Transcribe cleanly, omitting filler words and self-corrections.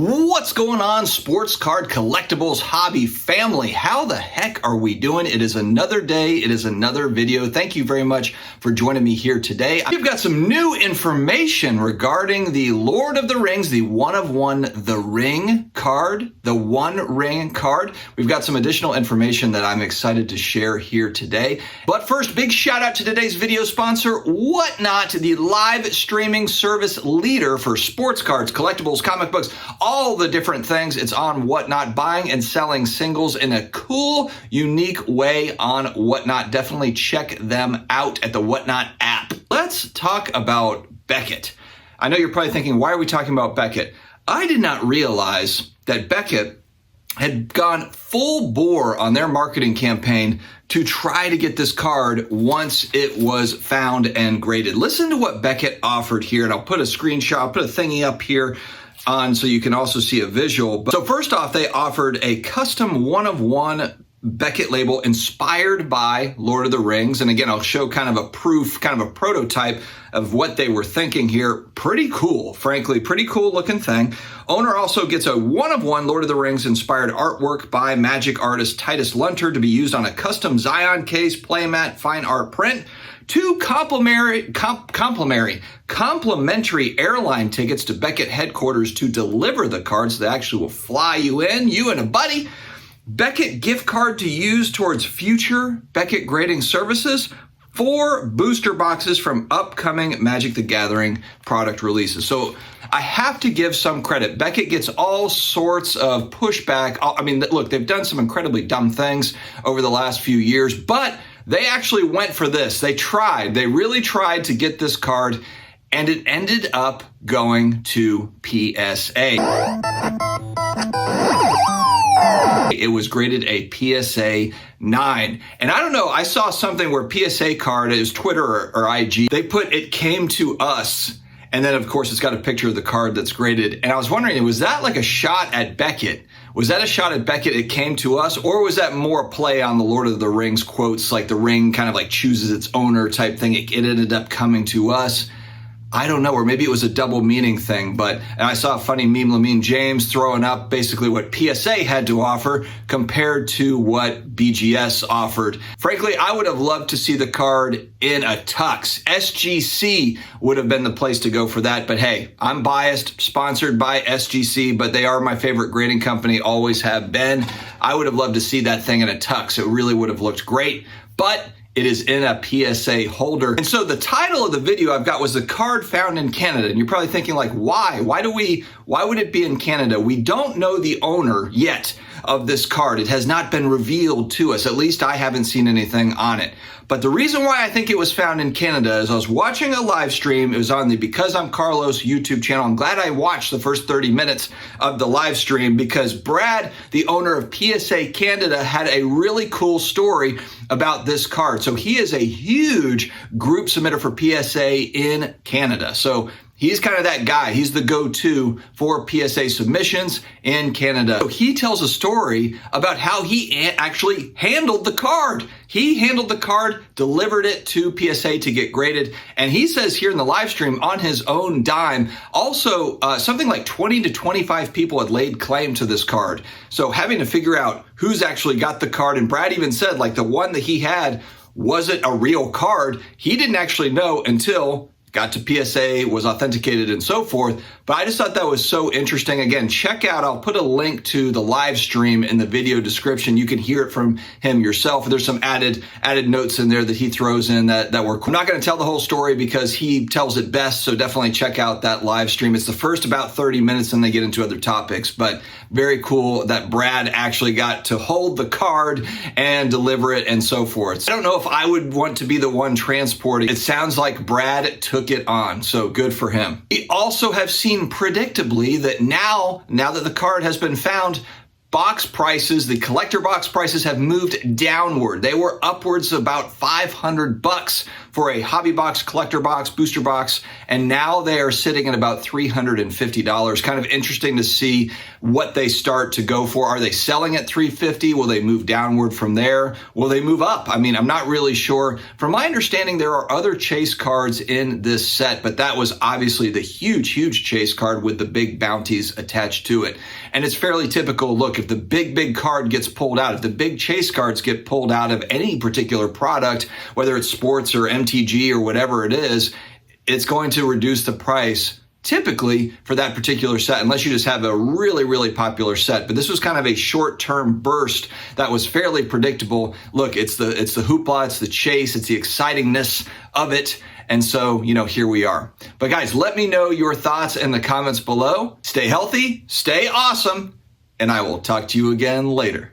What's going on, sports card collectibles hobby family? How the heck are we doing? It is another day. It is another video. Thank you very much for joining me here today. We've got some new information regarding the Lord of the Rings, the one of one, the ring card, the One Ring card. We've got some additional information that I'm excited to share here today. But first, big shout out to today's video sponsor, Whatnot, the live streaming service leader for sports cards, collectibles, comic books, all the different things. It's on Whatnot, buying and selling singles in a cool, unique way on Whatnot. Definitely check them out at the Whatnot app. Let's talk about Beckett. I know you're probably thinking, why are we talking about Beckett? I did not realize that Beckett had gone full bore on their marketing campaign to try to get this card once it was found and graded. Listen to what Beckett offered here, and I'll put a screenshot, I'll put a thingy up here on so you can also see a visual. So first off, they offered a custom one-of-one Beckett label inspired by Lord of the Rings. And again, I'll show kind of a proof, kind of a prototype of what they were thinking here. Pretty cool, frankly, pretty cool looking thing. Owner also gets a one-of-one Lord of the Rings inspired artwork by Magic artist Titus Lunter to be used on a custom Zion case, playmat, fine art print. Two complimentary airline tickets to Beckett headquarters to deliver the cards. They actually will fly you in, you and a buddy. Beckett gift card to use towards future Beckett grading services. 4 booster boxes from upcoming Magic the Gathering product releases. So I have to give some credit. Beckett gets all sorts of pushback. I mean, look, they've done some incredibly dumb things over the last few years, but they actually went for this. They tried. They really tried to get this card, and it ended up going to PSA. It was graded a PSA 9. And I don't know, I saw something where PSA Card, it was Twitter or IG, they put "it came to us." And then, of course, it's got a picture of the card that's graded. And I was wondering, was that like a shot at Beckett? Was that a shot at Beckett, "it came to us"? Or was that more a play on the Lord of the Rings quotes, like the ring kind of like chooses its owner type thing? It ended up coming to us. I don't know, or maybe it was a double meaning thing, and I saw a funny meme, Lamine James throwing up basically what PSA had to offer compared to what BGS offered. Frankly, I would have loved to see the card in a tux. SGC would have been the place to go for that, but hey, I'm biased, sponsored by SGC, but they are my favorite grading company, always have been. I would have loved to see that thing in a tux. It really would have looked great, but it is in a PSA holder. And so the title of the video I've got was "The Card Found in Canada." And you're probably thinking, like, why? Why would it be in Canada? We don't know the owner yet of this card. It has not been revealed to us. At least I haven't seen anything on it. But the reason why I think it was found in Canada is I was watching a live stream. It was on the Because I'm Carlos YouTube channel. I'm glad I watched the first 30 minutes of the live stream because Brad, the owner of PSA Canada, had a really cool story about this card. So he is a huge group submitter for PSA in Canada. So he's kind of that guy. He's the go-to for PSA submissions in Canada. So he tells a story about how he actually handled the card. He handled the card, delivered it to PSA to get graded. And he says here in the live stream on his own dime, also something like 20 to 25 people had laid claim to this card. So having to figure out who's actually got the card. And Brad even said, like, the one that he had wasn't a real card. He didn't actually know until got to PSA, was authenticated and so forth. But I just thought that was so interesting. Again, check out, I'll put a link to the live stream in the video description. You can hear it from him yourself. There's some added notes in there that he throws in that were cool. I'm not going to tell the whole story because he tells it best. So definitely check out that live stream. It's the first about 30 minutes and they get into other topics, but very cool that Brad actually got to hold the card and deliver it and so forth. So I don't know if I would want to be the one transporting. It sounds like Brad took it on, so good for him. We also have seen predictably that now that the card has been found, box prices, the collector box prices have moved downward. They were upwards of about $500 for a hobby box, collector box, booster box, and now they are sitting at about $350. Kind of interesting to see what they start to go for. Are they selling at $350? Will they move downward from there? Will they move up? I mean, I'm not really sure. From my understanding, there are other chase cards in this set, but that was obviously the huge chase card with the big bounties attached to it. And it's fairly typical. Look, if the big card gets pulled out, if the big chase cards get pulled out of any particular product, whether it's sports or MTG or whatever it is, it's going to reduce the price typically for that particular set, unless you just have a really popular set. But this was kind of a short-term burst that was fairly predictable. Look, it's the hoopla, it's the chase, it's the excitingness of it. And so, you know, here we are. But guys, let me know your thoughts in the comments below. Stay healthy, stay awesome, and I will talk to you again later.